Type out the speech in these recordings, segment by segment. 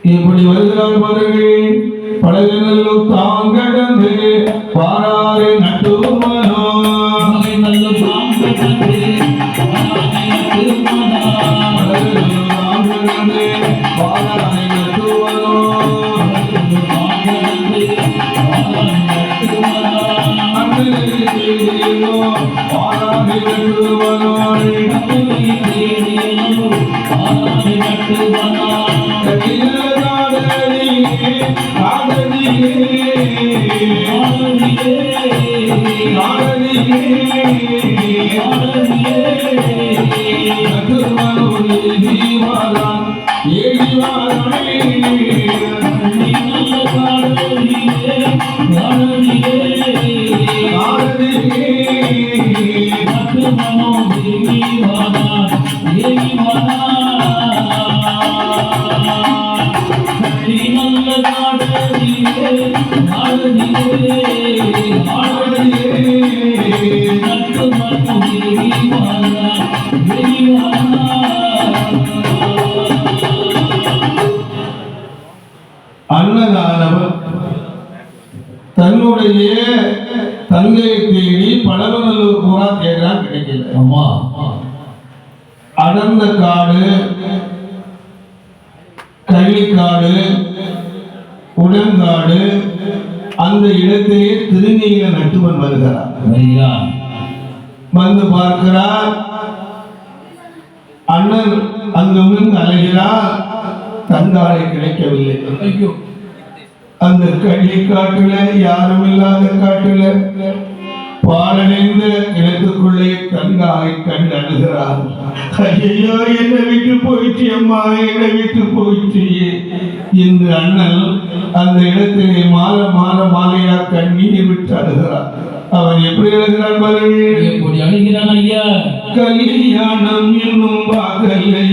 இப்படி வருகிறார் பாருங்கள். படகுநல்லூர் தாங்கடந்து பாராரை நட்டுமனோ நல்லூர் தாங்கடந்து பாராரை நட்டுமனோ தாங்கடந்து பாராரை நட்டுமனோ அண்ணனானவர் தன்னுடைய தந்தையை தேடி பழவநல்லூர் பூரா தேடுறான், கிடைக்கல. அடர்ந்த காடு, கள்ளிக்காடு, உடன்காடு, அந்த இடத்திலே திருநீல நட்டுவன் வருகிறார். வந்து பார்க்கிறார். அண்ணன் அங்குமிருந்து அலைகிறார். தந்தாளை கிடைக்கவில்லை. அந்த கள்ளிக்காட்டுல, யாரும் இல்லாத காட்டுல, பாலடைந்த இடத்துக்குள்ளே தங்காய் கண்டு அழுகிறார். ஐயோ, என்னை விட்டு போயிட்டு அம்மா, என்னை விட்டு போயிட்டு என்று அண்ணன் அந்த இடத்திலே மாலையா கண்ணீர் விட்டு அழுகிறார். அவன் எப்படி அழுகிறான் பாருங்கள். எப்படி அழுகிறான் ஐயா? கல்யாணம் என்னும் பகலை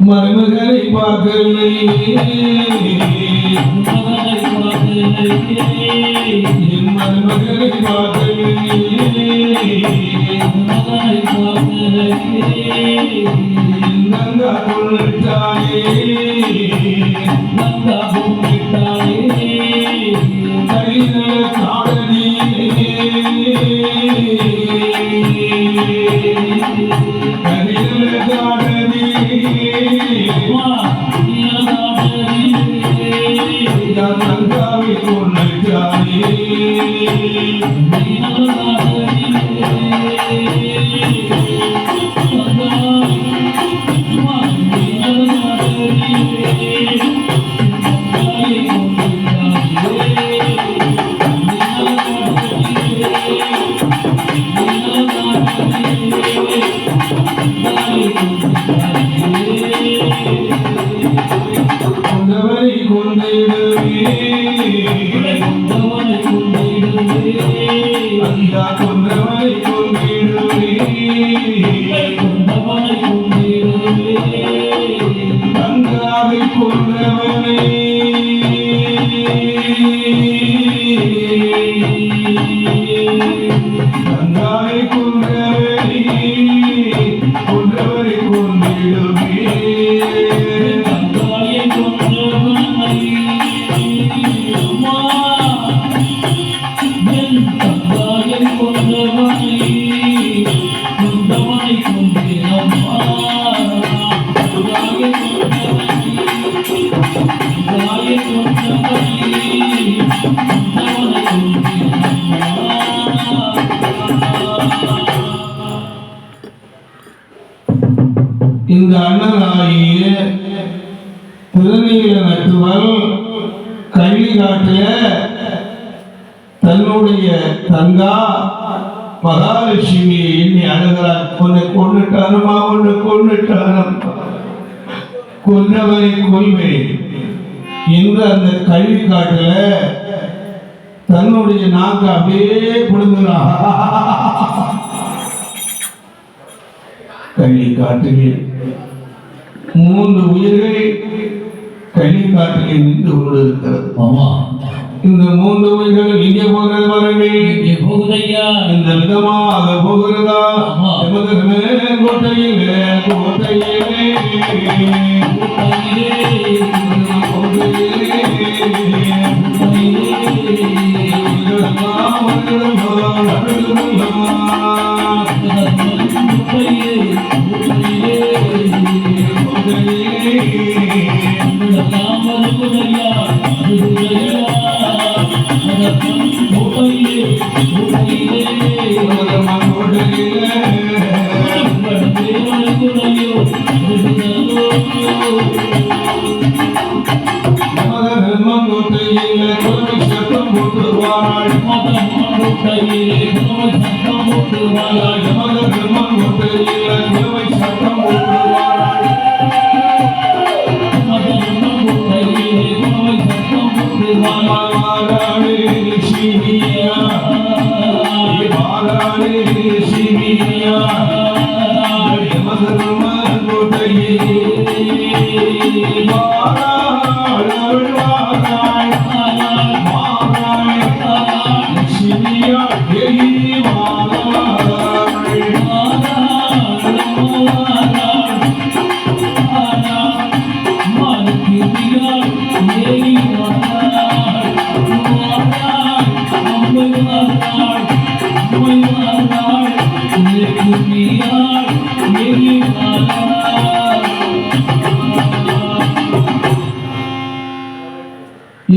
மருமகளை பார்க்கலை, மருமகளை பார்க்கலை, நங்கா கொண்டாயே, நங்கா கொண்டாயே, கையில காடனே, கையில காடனே, நங்காவை கொண்டாயே. கொண்டவரை கொண்டிடுவே, ஐயா கொண்டவரை கொண்டிடுவே, கங்காவை கொண்டவனே, கங்காவை கொண்டவனே, கொண்டவரை கொண்டிடுவே. Thank you. இந்த அண்ணனாகிய திருநீல நட்டுவல் கள்ளிக்காட்டில தன்னுடைய தங்கா மகாலட்சுமியை எண்ணி அழுகிறார். உன்னை கொண்டுட்டானமா, உன்னை கொண்டுட்டானப்பா, கொன்றவரை கொள்வேன் என்று அந்த கள்ளிக்காட்டுல தன்னுடைய நாக்கு அப்படியே பிடுங்குறான். கள்ளிக்காட்டில் 3 உயிர்கள் கள்ளிக்காட்டிலே நின்று கொண்டிருக்கிறது. ஆமா, இந்த 3 உயிர்கள் இங்கே போகிறது வரவே இங்கே போகுதையா, இந்த விதமாக போகிறதா? ஆமா. எமது கோட்டையிலே கோட்டையிலே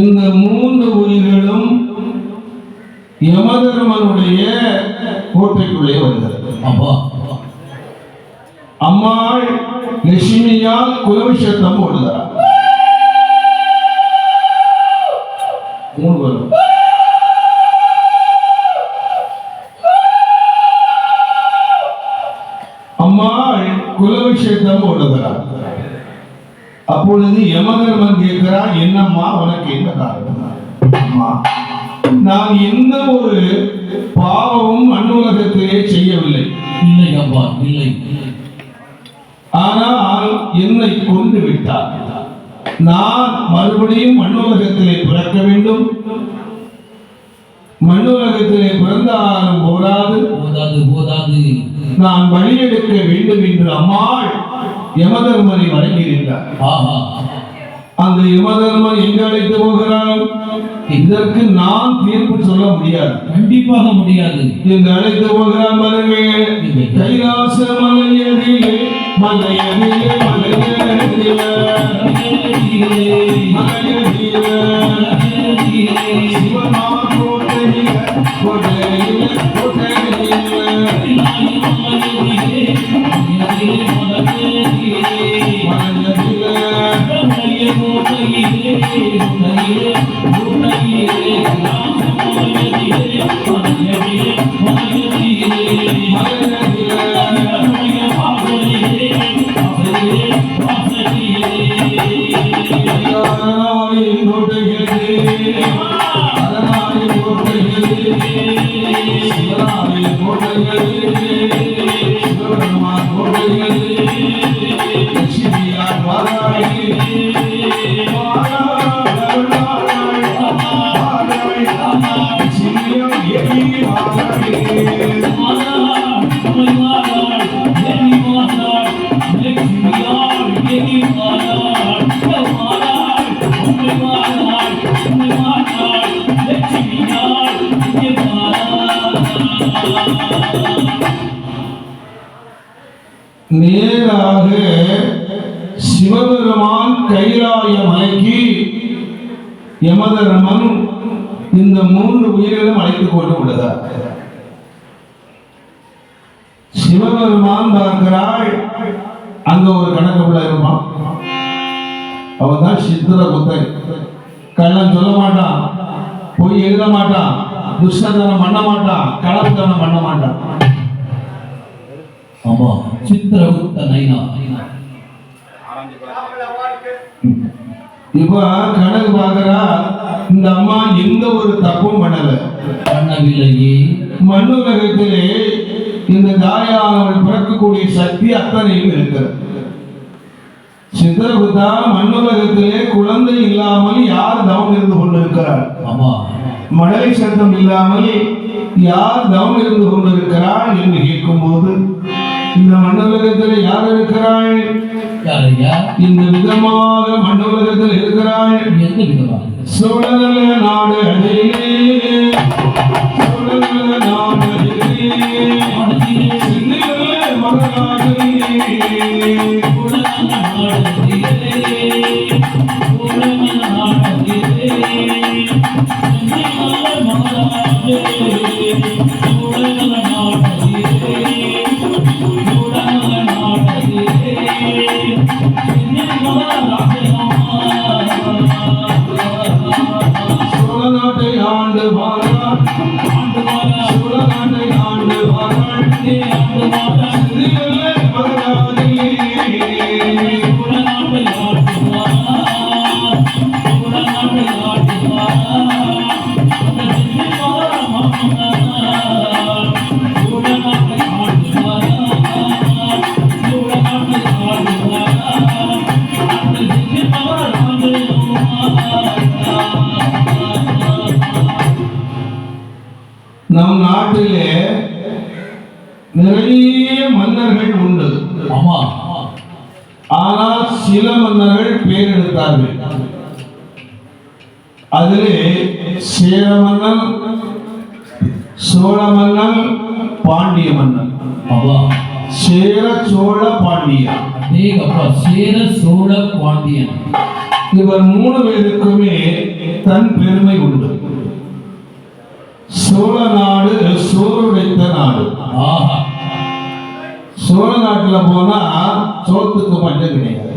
இந்த 3 உயிர்களும் யமதர்மனுடைய கோட்டைக்குள்ளே வருகிறது. அம்மாள் லட்சுமியால் குலவிஷத்தம் ஓடுகிறார். 3 வரும். அம்மாள் குலவிஷத்தம் ஓடுகிறார். அப்பொழுது யமதர்மன் கேட்கிறார், என்னம்மா உனக்கு என்ன காரணம்? அம்மா, நான் எந்த ஒரு பாவமும் மண்ணுலகத்திலே செய்யவில்லை. இல்லை அப்பா, இல்லை. ஆனால் என்னை கொண்டு விட்டார். நான் மறுபடியும் மண்ணுலகத்திலே பிறக்க வேண்டும். மண்ணுலகத்திலே பிறந்தாலும் போராது, போதாது. நான் வழியெடுக்க வேண்டும் என்று அம்மாள் யமதர்மனை வழங்கியிருந்தார். அந்த யமதர்மன் எங்க அழைத்து போகிறான்? இதற்கு நான் தீர்ப்பு சொல்ல முடியாது, கண்டிப்பாக முடியாது. எங்க அழைத்து போகிறான் பாருங்கள். கைலாச மலையடியிலே மலையடியிலே மலையடியிலே சிவனார் கோட்டையிலே கோட்டையிலே கோட்டையிலே நேராக சிவபெருமான் கைலாய மலைக்கு யமதர்மன் இந்த 3 உயிர்களும் அழைத்துக் கொண்டு விடுகிறார். சிவபெருமான் பார்க்கிறாள், அங்க ஒரு கணக்கு இருப்பான். அவன் தான் சித்திரகுப்தன். கள்ளம் சொல்ல மாட்டான், பொய் எழுத மாட்டான், துஷ்டத்தனம் பண்ண மாட்டான், களவுத்தனம் பண்ண மாட்டான். ஆமா, சித்திரகுப்த நைனா. இப்ப கணக்கு பாக்குறா, இந்த அம்மா எந்த ஒரு தப்பும் பண்ணவில்லையே. மண்ணுலகத்திலே இந்த தாயானவள் பிறக்கக்கூடிய சக்தி அத்தனையும் இருக்கிறது. சித்திரகுப்தா, மண்ணுலகத்திலே குழந்தை இல்லாமல் யார் தவம் இருந்து கொண்டிருக்கிறார்? ஆமா. மழை சத்தம் இல்லாமல் யார் தவம் இருந்து கொண்டிருக்கிறார் என்று கேட்கும் போது, இந்த மண்ணுலகத்தில் யார் இருக்கிறாள்? இந்த விதமாக மண்ணுலகத்தில் இருக்கிறாள். எந்த விதமாக? சோழநல நாடு அதிலே, சோழநல நாடு அதிலே, மகனாகவே சோழநாட்டை ஆண்டு வாழ்வார், சோழநாட்டை ஆண்டு வாழ்வார், நம் நாட்டிலே நிறைய மன்னர்கள் உண்டு. ஆமா. ஆனால் சில மன்னர்கள் பேர் எடுத்தார்கள். அதிலே சேர மன்னன், சோழ மன்னன், பாண்டிய மன்னன். ஆமா. சேர சோழ பாண்டியா. சேர சோழ பாண்டியன், இவர் 3 பேருக்குமே தன் பெருமை உண்டு. சோழ நாடு சோறுடைத்த நாடு. சோழ நாட்டுல போனா சோத்துக்கு பஞ்சம் கிடையாது.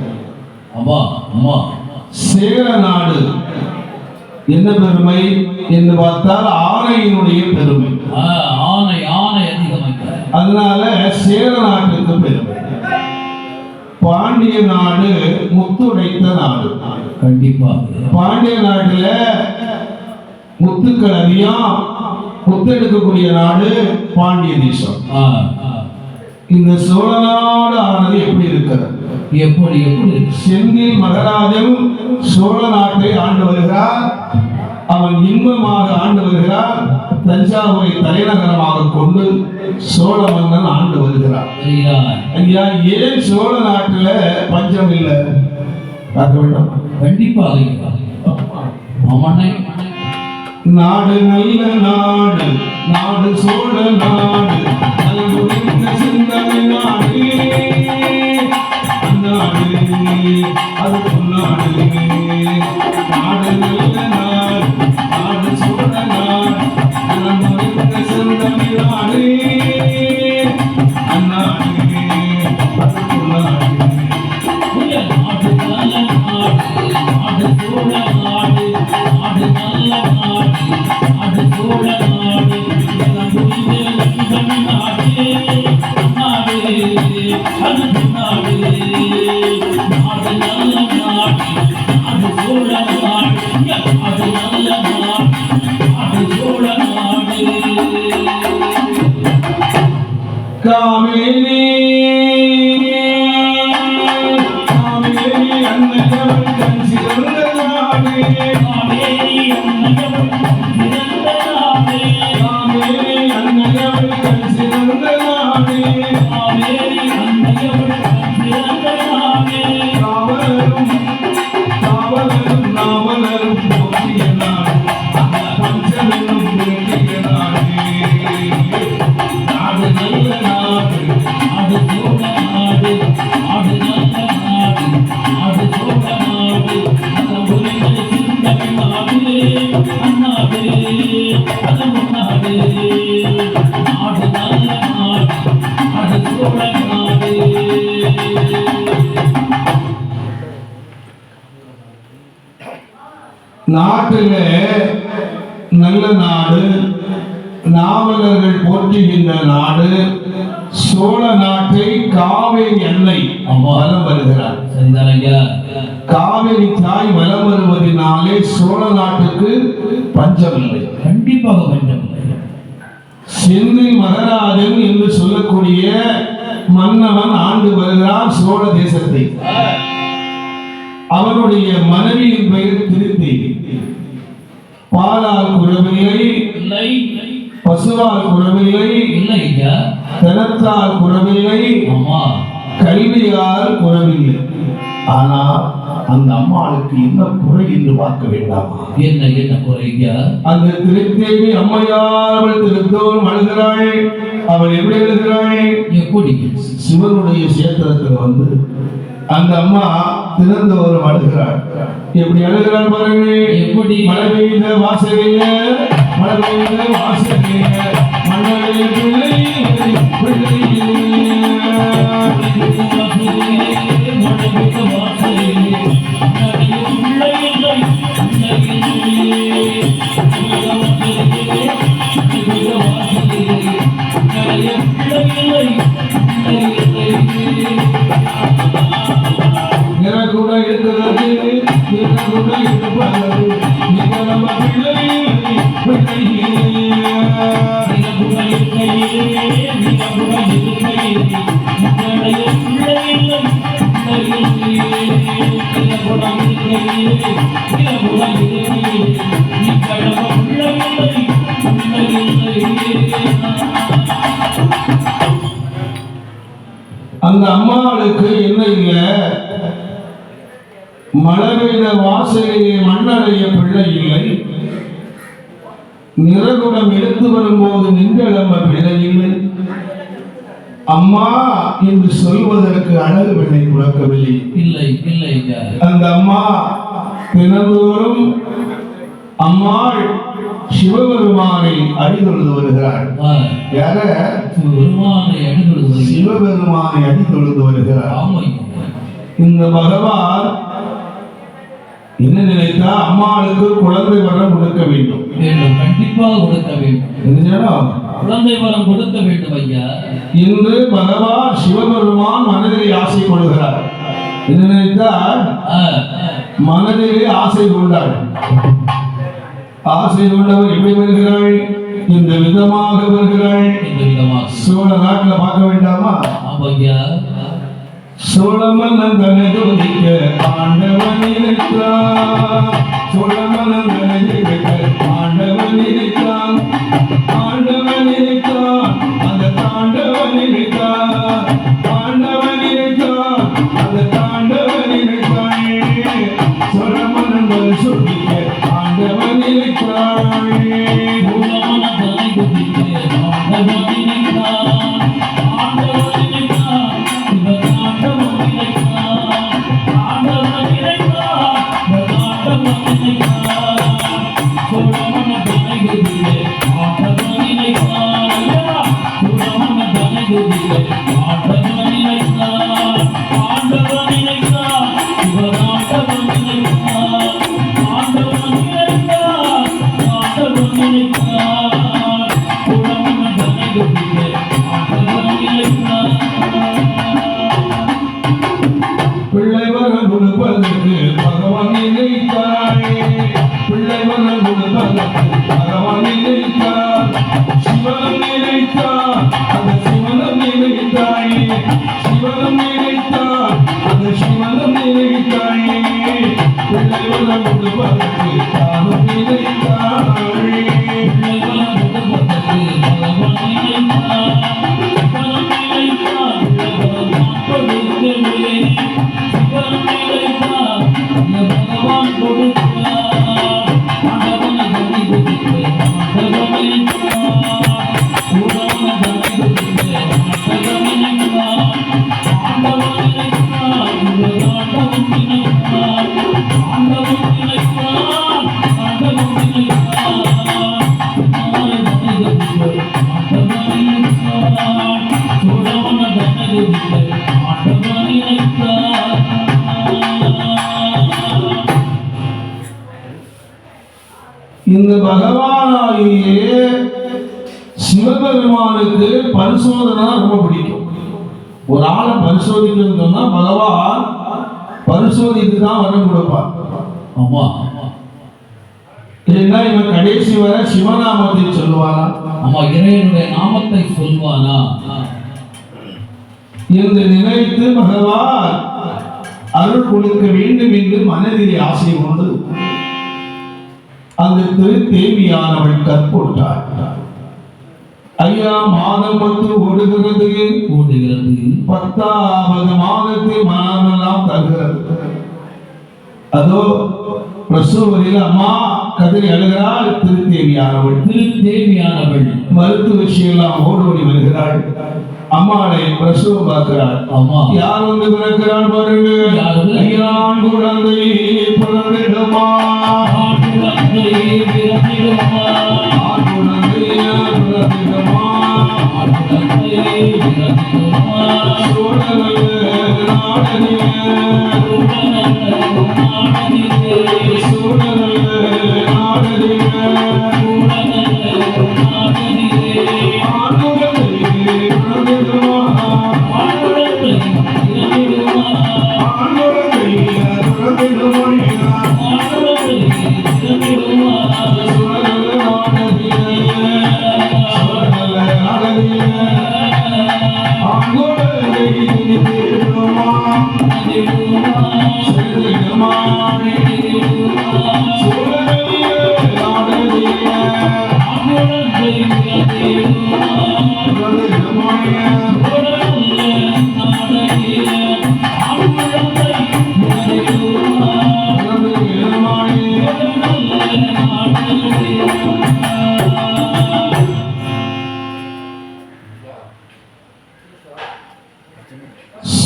சேர நாடு என்ன பெருமை என்று பார்த்தால் ஆணையினுடைய பெருமை. ஆணை அதிகமாக, அதனால சேர நாட்டுக்கு பெருமை. பாண்டிய நாடு முத்துடைத்த நாடு. கண்டிப்பா பாண்டிய நாட்டுல முத்துக்கள் அதிகம், முத்தெடுக்கக்கூடிய நாடு பாண்டிய தேசம். இந்த சோழ நாடு ஆனது எப்படி இருக்கிறது? எப்படி செந்தில் மகராஜன் சோழ நாட்டை ஆண்டு வருகிறார். அவன் இன்பமாக ஆண்டு வருகிறார். தஞ்சாவூரை தலைநகரமாக கொண்டு சோழ மன்னன் ஆண்டு வருகிறார். ஐயா, ஏன் சோழ நாட்டுல பஞ்சம் இல்லை? பார்க்க வேண்டும். கண்டிப்பாக. நாடு நல்ல நாடு, நாடு சோழ நாடு, நல்குறிந்த சிந்தனை நாடு, அந்நாடு அது பொன்னாடு. நாடு நல்ல நாடு, நாடு சோழ நாடு, நல்குறிந்த சிந்தனை நாடு, அந்நாடு அது பொன்னாடு. காவேரி காவேரி அன்னையவள் கண் சிறந்த நாடு, காவேரி அன்னையவள் கண் சிறந்த நாடு, காவலரும் காவலரும் நாவலரும் போற்றிய நாடு, பஞ்சமெனும் வேண்டிய நாடு. நாடு நல்ல நாடு, நாடு சோழ நாடு, நாடு நல்ல நாடு, நாடு சோழ நாடு, நலமுறைந்த சிந்தனை நாடு, அந்நாடு அது முன்னாடு. நாடு நல்ல நாடு, நாடு சோழ நாடு. நாட்டிலே நல்ல நாடு, நாவலர்கள் போற்றுகின்ற நாடு சோழ நாட்டை காவேரி அன்னை வலம் வருகிறார். சரிதான் ஐயா. காவேரி தாய் வலம் வருவதனாலே சோழ நாட்டுக்கு பஞ்சமில்லை. கண்டிப்பாக பஞ்சம் இல்லை. செந்தில் மகராஜன் என்று சொல்லக்கூடிய மன்னவன் ஆண்டு வருகிறான் சோழ தேசத்தை. அவனுடைய மனைவியின் பெயர் திருத்தி. பாலால் குறவில்லை, இல்லை பசுவால் குறவில்லை, இல்லை ஐயா. தனத்தால் குறவில்லை, ஆமா, கல்வியால் குறவில்லை. ஆனால் அந்த அம்மாளுக்கு என்ன குறை என்று பார்க்க வேண்டாமா? என்ன என்ன குறை ஐயா? அந்த திருத்தேவி அம்மையார் அவள் திருத்தோறும் அழுகிறாள். அவள் எப்படி அழுகிறாள்? எப்படி? சிவனுடைய சேத்திரத்தில் வந்து அந்த அம்மா திறந்தோறும் அழுகிறாள். எப்படி அழுகிறாள் பாருங்க. எப்படி? மழை பெய்த வாசலில, மழை பெய்த வாசலில, மன்னரை பிள்ளை கூட இருக்கிறது, கூட இருப்பது, நம்ம பிள்ளை அந்த அம்மாளுக்கு என்ன இல்லை? மழை பெய்த வாசலிலே மண்ணடைய பிள்ளை இல்லை, நிறகுடம் எடுத்து வரும்போது நின்றெழும்ப பிள்ளை இல்லை. அம்மா என்று சொல்வதற்கு அழகு வெண்ணை குழக்கவில்லை. இல்லை இல்லை. அந்த அம்மா தினந்தோறும் அம்மாள் சிவபெருமானை அடிதொழுது வருகிறாள். யார? சிவபெருமானை அடிதொழுது. சிவபெருமானை அடிதொழுது வருகிறார். இந்த பகவான் என்ன நினைத்தா அம்மாளுக்கு குழந்தை வரம் கொடுக்க வேண்டும். கண்டிப்பாக கொடுக்க வேண்டும். குழந்தை வரம் கொடுக்க வேண்டும் ஐயா. இன்று பகவான் சிவபெருமான் மனதிலே ஆசை கொள்கிறார். என்ன நினைத்தார்? மனதிலே ஆசை கொண்டாள். ஆசை கொண்டவர் எப்படி வருகிறாள்? இந்த விதமாக வருகிறாள். சோழ நாட்டில் பார்க்க வேண்டாமா? சோழமன்னன் தன்னை துதிக்க ஆண்டவன் நினைத்தான். சோழமன்னன் நினைக்க ஆண்டவன் நினைத்தான். ஆண்டவன் நினைத்தான், அந்த தாண்டவன் நினைத்தான். ஆண்டவன் நினைத்தான், அந்த தாண்டவன் நினைத்தான். சோழமன்னன் சொல்லிக்க ஆண்டவன் நினைத்தான். பிள்ளை வரம் கொடுப்பதற்கு பகவான் நினைத்தாய். பிள்ளை வரம் கொடுப்பதற்கு பகவான் நினைத்தார். சிவனம் நினைத்தார், அந்த சிவனம் நினைத்தாய். சிவனம் நினைத்தார், அந்த சிவனம் நினைத்தாய். பிள்ளை வரம் கொடுப்பதற்கு தானும் நினைத்தாய். பிள்ளை வரம் கொடுப்பதற்கு பகவான் நினைத்தார். இந்த பகவானாகிய சிவபெருமானுக்கு பரிசோதனை ரொம்ப பிடிக்கும். ஒரு ஆளை பரிசோதிக்கணும்னு சொன்னா பகவான் பரிசோதித்து தான் வரம் கொடுப்பார். ஆமா இல்லைன்னா இவன் கடைசி வரை சிவநாமத்தை சொல்லுவானா, ஆமா இறைவனுடைய நாமத்தை சொல்வானா என்று நினைத்து பகவான் அருள் கொடுக்க வேண்டும் என்று மனதிலே ஆசை கொண்டு அந்த திருத்தேவியானவள் கற்போட்டாள். ஐயா மாதம் வந்து ஓடுகிறது, ஓடுகிறது 10வது மாதத்தில் மனமெல்லாம் தருகிறது. அதோ பிரசவரில் அம்மா கதறி அழுகிறாள். திருத்தேவியானவள் மருத்துவ விஷயம்லாம் ஓடோடி வருகிறாள். அம்மாளை பிரசவம் பார்க்கிறாள். அம்மா யார் வந்து பிறக்கிறாள் பாருங்க. ஐயா குழந்தை பிறந்திடுமா, குழந்தை பிறந்திடுமா,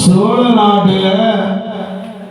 சோழ நாட்டில